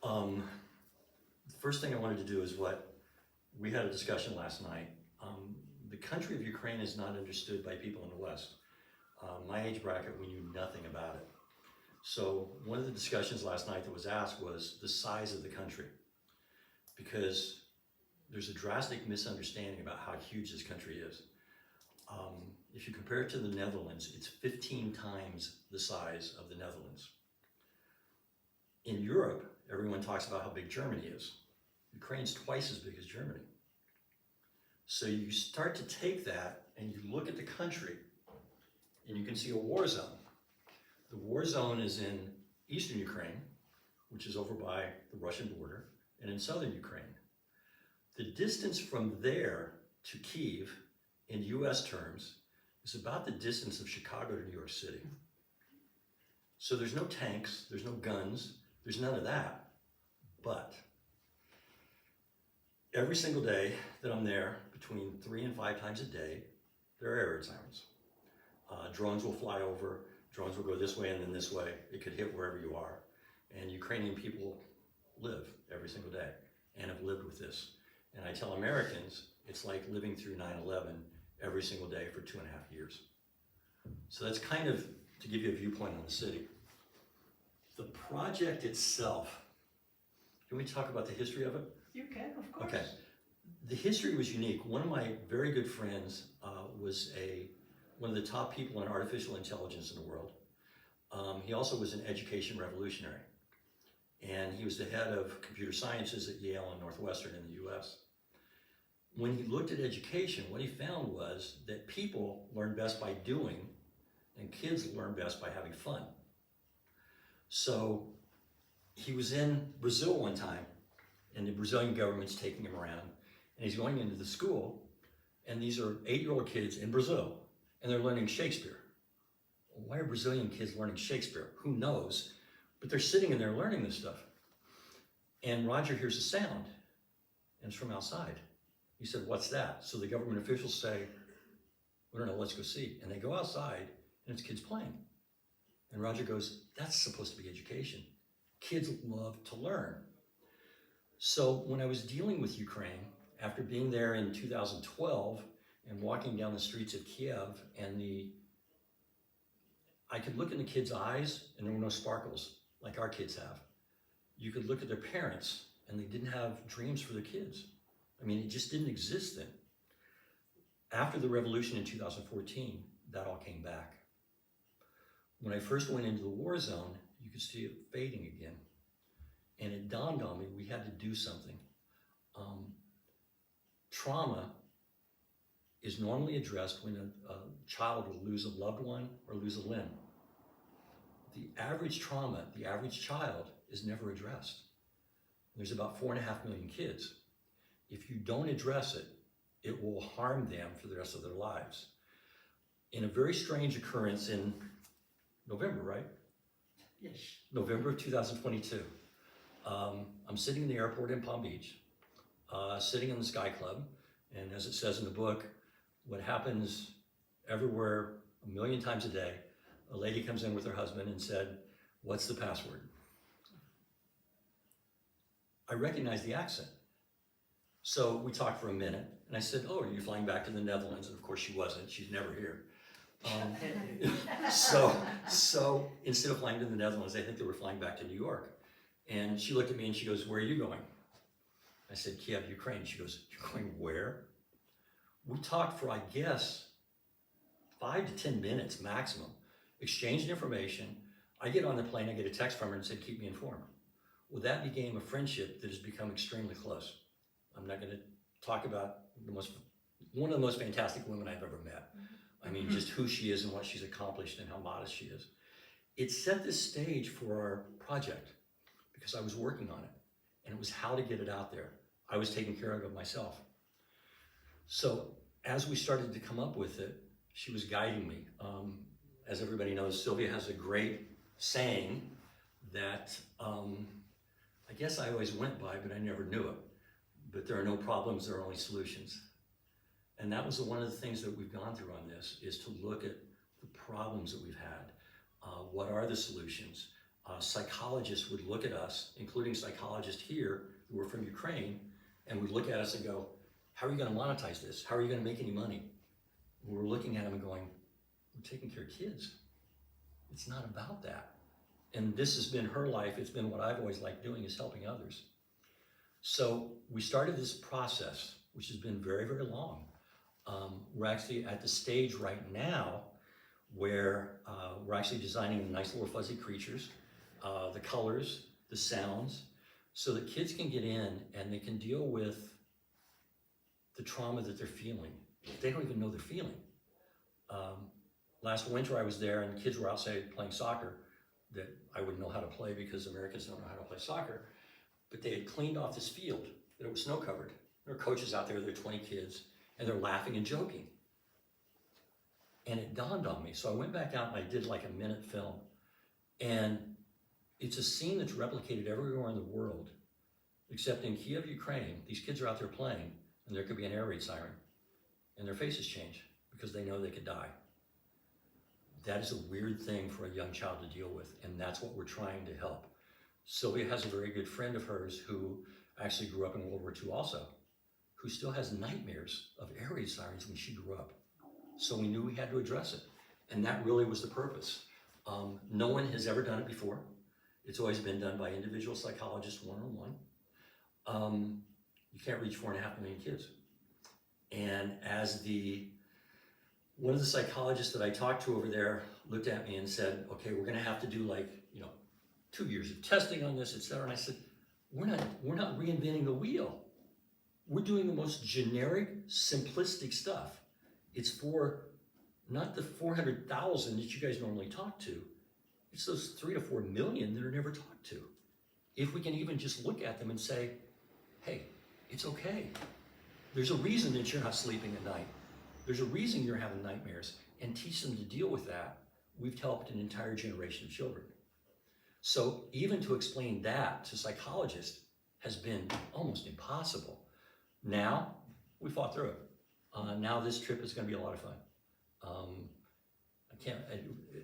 The first thing I wanted to do is what we had a discussion last night. The country of Ukraine is not understood by people in the West. My age bracket, we knew nothing about it. So one of the discussions last night that was asked was the size of the country, because there's a drastic misunderstanding about how huge this country is. If you compare it to the Netherlands, it's 15 times the size of the Netherlands. In Europe, everyone talks about how big Germany is. Ukraine's twice as big as Germany. So you start to take that and you look at the country and you can see a war zone. The war zone is in eastern Ukraine, which is over by the Russian border, and in southern Ukraine. The distance from there to Kyiv in US terms is about the distance of Chicago to New York City. So there's no tanks, there's no guns, there's none of that. But every single day that I'm there, between 3 and 5 times a day, there are air raid sirens. Drones will fly over, drones will go this way and then this way. It could hit wherever you are. And Ukrainian people live every single day and have lived with this. And I tell Americans, it's like living through 9/11 every single day for 2.5 years. So that's kind of to give you a viewpoint on the city. The project itself, can we talk about the history of it? You can, of course. Okay. The history was unique. One of my very good friends was one of the top people in artificial intelligence in the world. He also was an education revolutionary. And he was the head of computer sciences at Yale and Northwestern in the US. When he looked at education, what he found was that people learn best by doing and kids learn best by having fun. So he was in Brazil one time and the Brazilian government's taking him around and he's going into the school and these are 8-year-old kids in Brazil and they're learning Shakespeare. Why are Brazilian kids learning Shakespeare? Who knows? But they're sitting in there learning this stuff. And Roger hears a sound and it's from outside. He said, what's that? So the government officials say, we don't know, let's go see. And they go outside and it's kids playing. And Roger goes, that's supposed to be education. Kids love to learn. So when I was dealing with Ukraine, after being there in 2012 and walking down the streets of Kiev, and I could look in the kids' eyes and there were no sparkles like our kids have. You could look at their parents and they didn't have dreams for their kids. I mean, it just didn't exist then. After the revolution in 2014, that all came back. When I first went into the war zone, you could see it fading again. And it dawned on me, we had to do something. Trauma is normally addressed when a child will lose a loved one or lose a limb. The average trauma, the average child, is never addressed. There's about 4.5 million kids. If you don't address it, it will harm them for the rest of their lives. In a very strange occurrence in November, right? Yes. November of 2022. I'm sitting in the airport in Palm Beach, sitting in the Sky Club, and as it says in the book, what happens everywhere 1 million times a day, a lady comes in with her husband and said, what's the password? I recognized the accent. So we talked for a minute, and I said, oh, are you flying back to the Netherlands? And of course she wasn't, she's never here. So instead of flying to the Netherlands, I think they were flying back to New York. And she looked at me and she goes, where are you going? I said, Kiev, Ukraine. She goes, you're going where? We talked for, I guess, 5 to 10 minutes maximum, exchanged information. I get on the plane, I get a text from her and said, keep me informed. Well, that became a friendship that has become extremely close. I'm not going to talk about one of the most fantastic women I've ever met. I mean, just who she is and what she's accomplished and how modest she is. It set the stage for our project because I was working on it, and it was how to get it out there. I was taking care of it myself. So as we started to come up with it, she was guiding me. As everybody knows, Sylvia has a great saying that I guess I always went by, but I never knew it. But there are no problems, there are only solutions. And that was one of the things that we've gone through on this, is to look at the problems that we've had. What are the solutions? psychologists would look at us, including psychologists here who were from Ukraine, and would look at us and go, how are you going to monetize this? How are you going to make any money? And we're looking at them and going, we're taking care of kids. It's not about that. And this has been her life. It's been what I've always liked doing, is helping others. So we started this process, which has been very, very long. We're actually at the stage right now where we're actually designing nice little fuzzy creatures, the colors, the sounds, so that kids can get in and they can deal with the trauma that they're feeling. They don't even know they're feeling. Last winter I was there and kids were outside playing soccer that I wouldn't know how to play because Americans don't know how to play soccer. But they had cleaned off this field that it was snow covered. There are coaches out there, there are 20 kids, and they're laughing and joking. And it dawned on me. So I went back out and I did like a minute film. And it's a scene that's replicated everywhere in the world, except in Kiev, Ukraine. These kids are out there playing, and there could be an air raid siren. And their faces change because they know they could die. That is a weird thing for a young child to deal with, and that's what we're trying to help. Sylvia has a very good friend of hers who actually grew up in World War II also, who still has nightmares of air raid sirens when she grew up. So we knew we had to address it. And that really was the purpose. No one has ever done it before. It's always been done by individual psychologists one-on-one. You can't reach 4.5 million kids. And as one of the psychologists that I talked to over there looked at me and said, okay, we're gonna have to do 2 years of testing on this, et cetera. And I said, we're not reinventing the wheel. We're doing the most generic, simplistic stuff. It's for not the 400,000 that you guys normally talk to. It's those 3 to 4 million that are never talked to. If we can even just look at them and say, hey, it's okay. There's a reason that you're not sleeping at night. There's a reason you're having nightmares, and teach them to deal with that. We've helped an entire generation of children. So even to explain that to psychologists has been almost impossible. Now, we fought through it. Now this trip is going to be a lot of fun.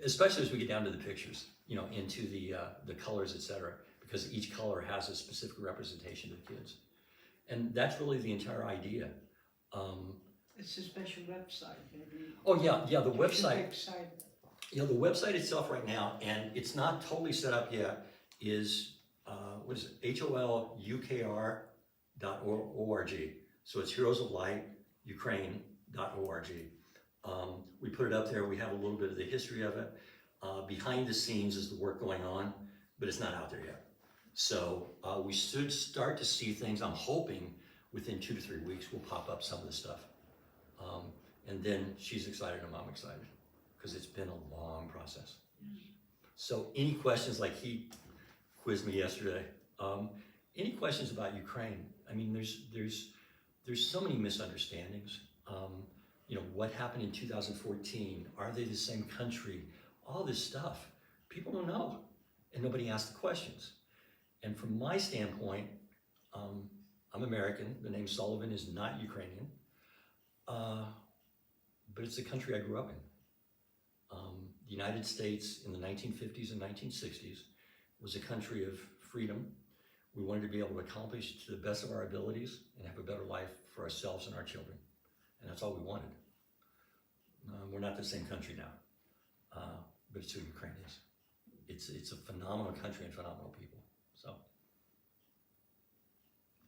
Especially as we get down to the pictures, into the colors, etc., because each color has a specific representation of the kids. And that's really the entire idea. It's a special website, maybe. Oh yeah, the website. Website. The website itself right now, and it's not totally set up yet, is what is it? holukr.org. So it's Heroes of Light Ukraine.org. We put it up there. We have a little bit of the history of it. Behind the scenes is the work going on, but it's not out there yet. So we should start to see things. I'm hoping within 2 to 3 weeks we'll pop up some of the stuff. And then she's excited and I'm excited because it's been a long process. So any questions, like he quizzed me yesterday, any questions about Ukraine? I mean, there's so many misunderstandings. What happened in 2014? Are they the same country? All this stuff. People don't know, and nobody asks the questions. And from my standpoint, I'm American. The name Sullivan is not Ukrainian, but it's the country I grew up in. The United States in the 1950s and 1960s was a country of freedom. We wanted to be able to accomplish to the best of our abilities and have a better life for ourselves and our children. And that's all we wanted. We're not the same country now, but it's who Ukraine is. It's a phenomenal country and phenomenal people. So,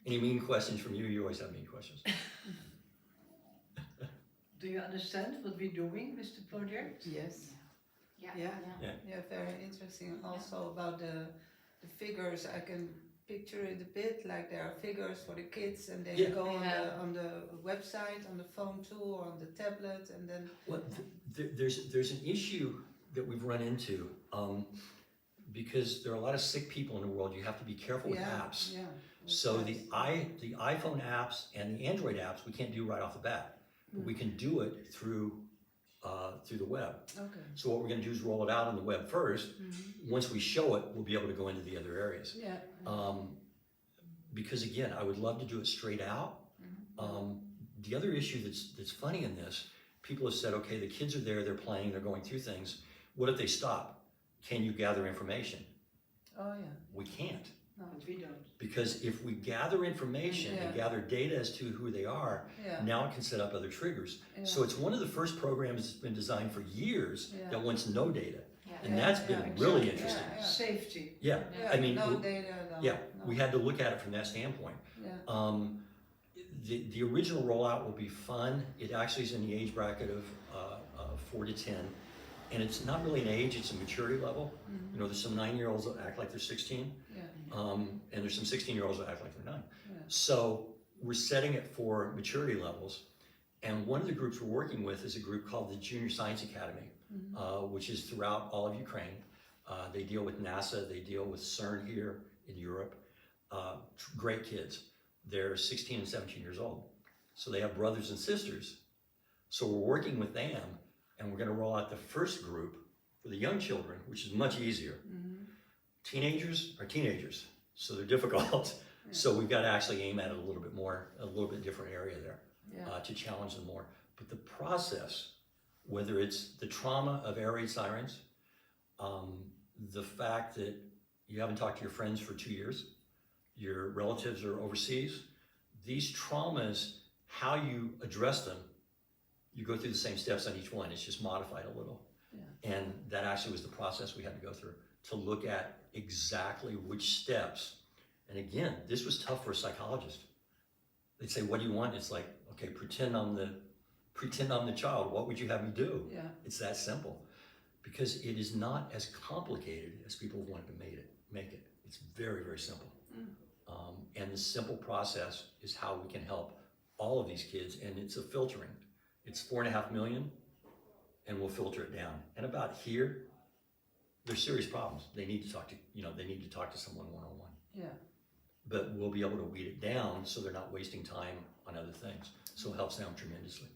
any mean questions from you? You always have mean questions. Do you understand what we're doing with the project? Yes. Yeah. Yeah, very interesting. Also about the figures, I can picture it a bit like there are figures for the kids, and they go on the website, on the phone too, or on the tablet, and then. Well, there's an issue that we've run into because there are a lot of sick people in the world. You have to be careful with apps. Yeah. So the iPhone apps and the Android apps we can't do right off the bat, but we can do it through the web. Okay. So what we're going to do is roll it out on the web first. Once we show it, we'll be able to go into the other areas. Yeah. Because again, I would love to do it straight out. The other issue that's funny in this, people have said, okay, the kids are there, they're playing, they're going through things. What if they stop? Can you gather information? Oh, yeah. We can't. No. But we don't. Because if we gather information and gather data as to who they are, now it can set up other triggers. Yeah. So it's one of the first programs that's been designed for years that wants no data. Yeah. And that's been really interesting. Safety. Yeah, I mean, no data. No, yeah, no. we had to look at it from that standpoint. Yeah. The original rollout will be fun. It actually is in the age bracket of 4 to 10. And it's not really an age, it's a maturity level. You know, there's some 9-year-olds that act like they're 16. And there's some 16-year-olds that act like they're 9. So we're setting it for maturity levels. And one of the groups we're working with is a group called the Junior Science Academy, which is throughout all of Ukraine. They deal with NASA, they deal with CERN here in Europe. Great kids. They're 16 and 17 years old. So they have brothers and sisters. So we're working with them, and we're gonna roll out the first group for the young children, which is much easier. Teenagers are teenagers, so they're difficult. So we've got to actually aim at it a little bit more, a little bit different area there to challenge them more. But the process, whether it's the trauma of air raid sirens, the fact that you haven't talked to your friends for 2 years, your relatives are overseas, these traumas, how you address them, you go through the same steps on each one. It's just modified a little. And that actually was the process we had to go through to look at exactly which steps. And again, this was tough for a psychologist. They'd say, what do you want? It's like, okay, pretend I'm the child. What would you have me do? It's that simple. Because it is not as complicated as people wanted to make it. It's very, very simple. And the simple process is how we can help all of these kids, and it's a filtering. It's 4.5 million, and we'll filter it down. And about here, there's serious problems. They need to talk to, they need to talk to someone one-on-one. But we'll be able to weed it down so they're not wasting time on other things. So it helps them tremendously.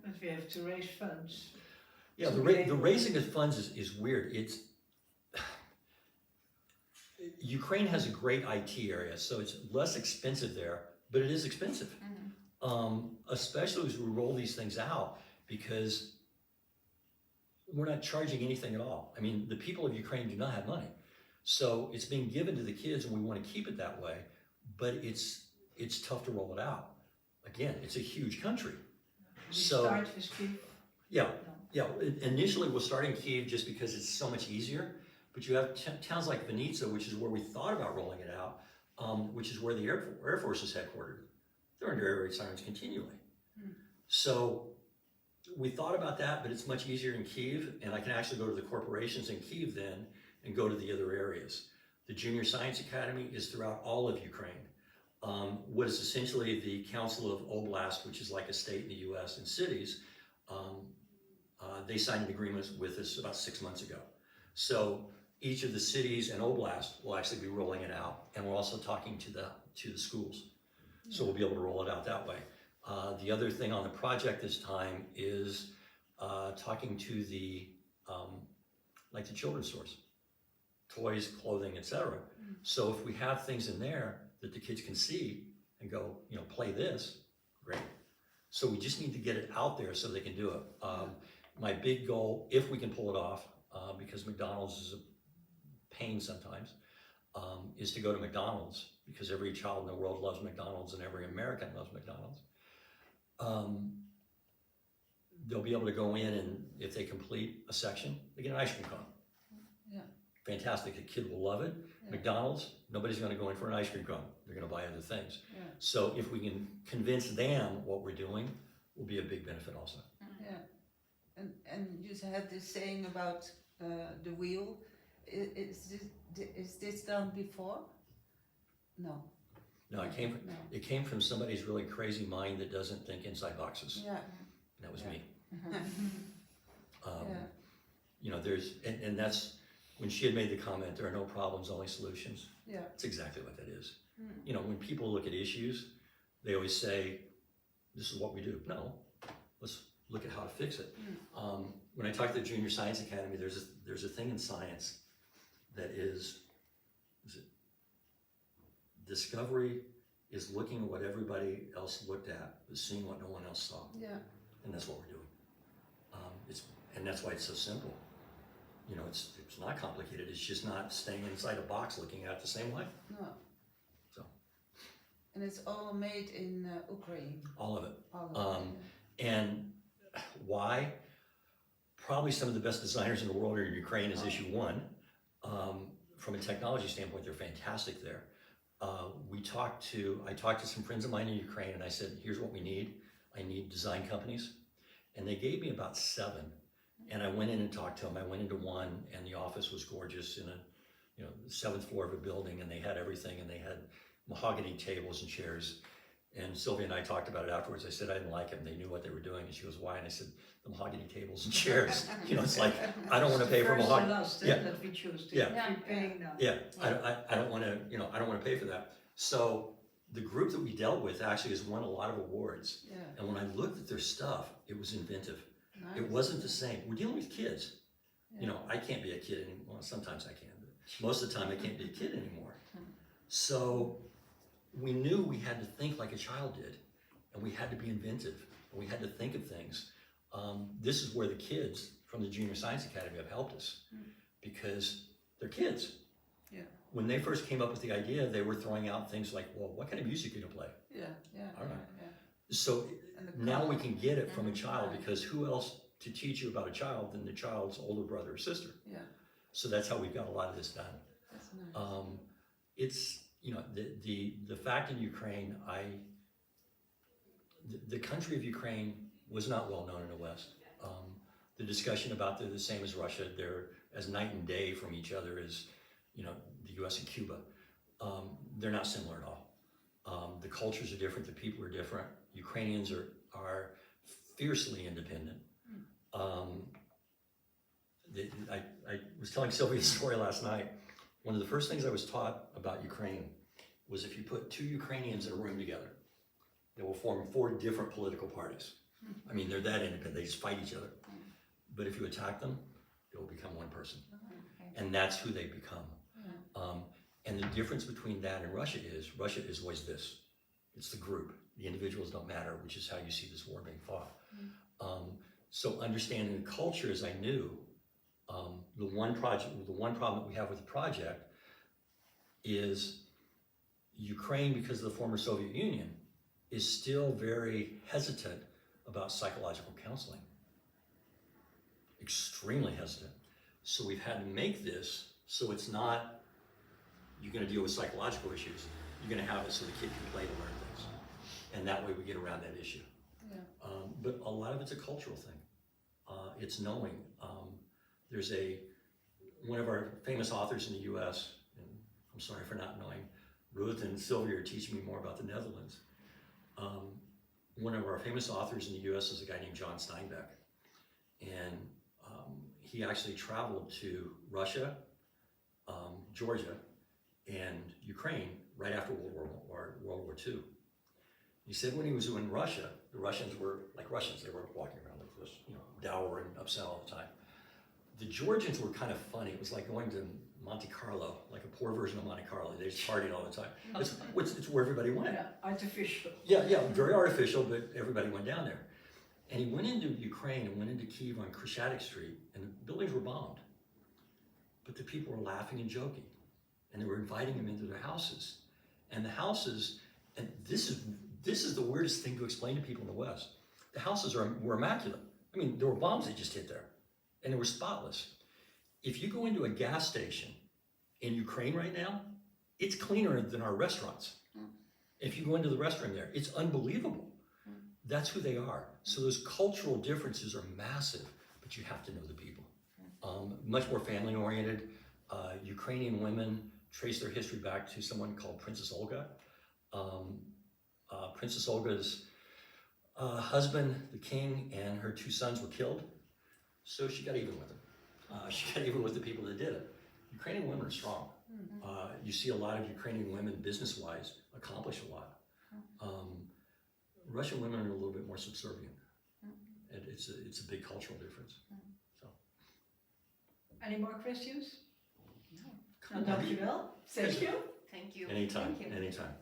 But we have to raise funds. Yeah, the raising of funds is weird. Ukraine has a great IT area, so it's less expensive there, but it is expensive. Especially as we roll these things out, because we're not charging anything at all. I mean, the people of Ukraine do not have money. So it's being given to the kids, and we want to keep it that way, but it's tough to roll it out. Again, it's a huge country. We start with Kyiv. Yeah. Initially, we'll start in Kyiv just because it's so much easier, but you have towns like Vinnytsia, which is where we thought about rolling it out, which is where the Air Force is headquartered. They're under air raid sirens continually. So we thought about that, but it's much easier in Kyiv, and I can actually go to the corporations in Kyiv then and go to the other areas. The Junior Science Academy is throughout all of Ukraine. What is essentially the Council of Oblast, which is like a state in the US and cities, they signed an agreement with us about 6 months ago. So each of the cities and Oblast will actually be rolling it out, and we're also talking to the schools. So we'll be able to roll it out that way. The other thing on the project this time is talking to the children's stores, toys, clothing, etc. So if we have things in there that the kids can see and go, play this, great. So we just need to get it out there so they can do it. My big goal, if we can pull it off, because McDonald's is a pain sometimes, is to go to McDonald's, because every child in the world loves McDonald's and every American loves McDonald's. They'll be able to go in, and if they complete a section, they get an ice cream cone. Fantastic, the kid will love it. McDonald's, nobody's gonna go in for an ice cream cone. They're gonna buy other things. So if we can convince them what we're doing, will be a big benefit also. And you had this saying about the wheel. Is this done before? No. No, it came from somebody's really crazy mind that doesn't think inside boxes. That was me. And that's when she had made the comment, there are no problems, only solutions. That's exactly what that is. When people look at issues, they always say, this is what we do. No, let's look at how to fix it. When I talk to the Junior Science Academy, there's a thing in science that is it discovery is looking at what everybody else looked at, but seeing what no one else saw. And that's what we're doing. And that's why it's so simple. You know, it's not complicated. It's just not staying inside a box looking at it the same way. No. So. And it's all made in Ukraine. All of it. All of it. And why? Probably some of the best designers in the world are in Ukraine as issue one. From a technology standpoint, they're fantastic there. I talked to some friends of mine in Ukraine and I said, here's what we need. I need design companies. And they gave me about 7. And I went in and talked to them. I went into one and the office was gorgeous in the 7th floor of a building, and they had everything, and they had mahogany tables and chairs. And Sylvia and I talked about it afterwards. I said I didn't like them. They knew what they were doing. And she goes, why? And I said, the mahogany tables and chairs. It's like, I don't want to pay for mahogany. That we choose to keep paying now. Yeah, I don't want to, I don't want to pay for that. So the group that we dealt with actually has won a lot of awards. Yeah. And when I looked at their stuff, it was inventive. Nice. It wasn't the same. We're dealing with kids. Yeah. I can't be a kid anymore. Well, sometimes I can, but most of the time I can't be a kid anymore. So we knew we had to think like a child did, and we had to be inventive, and we had to think of things. This is where the kids from the Junior Science Academy have helped us, because they're kids. Yeah. When they first came up with the idea, they were throwing out things like, well, what kind of music are you gonna play? Yeah, yeah, I don't know. yeah. So And now we can get it from a child, Right. because who else to teach you about a child than the child's older brother or sister? Yeah, So that's how we've got a lot of this done. that's nice. It's, the fact in Ukraine, the country of Ukraine was not well known in the West. The discussion about they're the same as Russia, they're as night and day from each other as, the US and Cuba. They're not similar at all. The cultures are different, the people are different. Ukrainians are fiercely independent. I was telling Sylvia a story last night. One of the first things I was taught about Ukraine was if you put 2 Ukrainians in a room together, they will form 4 different political parties. I mean, they're that independent, they just fight each other. But if you attack them, they will become one person. And that's who they become. And the difference between that and Russia is always this. It's the group. The individuals don't matter, which is how you see this war being fought. So understanding the culture, as I knew, the one problem that we have with the project is Ukraine, because of the former Soviet Union, is still very hesitant about psychological counseling. Extremely hesitant. So we've had to make this so it's not, you're going to deal with psychological issues. You're going to have it so the kid can play to learn things. And that way we get around that issue. Yeah. But a lot of it's a cultural thing. It's knowing. There's one of our famous authors in the US, and I'm sorry for not knowing, Ruth and Sylvia are teaching me more about the Netherlands. One of our famous authors in the US is a guy named John Steinbeck. And he actually traveled to Russia, Georgia, and Ukraine right after World War II. He said when he was in Russia, the Russians were like Russians. They were walking around like this, dour and upset all the time. The Georgians were kind of funny. It was like going to Monte Carlo, like a poor version of Monte Carlo. They just partied all the time. It's where everybody went. Yeah, artificial. Yeah, very artificial, but everybody went down there. And he went into Ukraine and went into Kyiv on Kreshchatyk Street, and the buildings were bombed. But the people were laughing and joking, and they were inviting him into their houses. And the houses, and this is the weirdest thing to explain to people in the West. The houses were immaculate. I mean, there were bombs that just hit there, and they were spotless. If you go into a gas station in Ukraine right now, it's cleaner than our restaurants. If you go into the restroom there, it's unbelievable. That's who they are. So those cultural differences are massive, but you have to know the people. Much more family oriented. Ukrainian women trace their history back to someone called Princess Olga. Princess Olga's husband, the king, and her 2 sons were killed. So she got even with them. She got even with the people that did it. Ukrainian women are strong. You see a lot of Ukrainian women, business-wise, accomplish a lot. Russian women are a little bit more subservient. And it's a big cultural difference. So. Any more questions? No. Nou, dankjewel. Thank you. Thank you. Anytime, Thank you. anytime.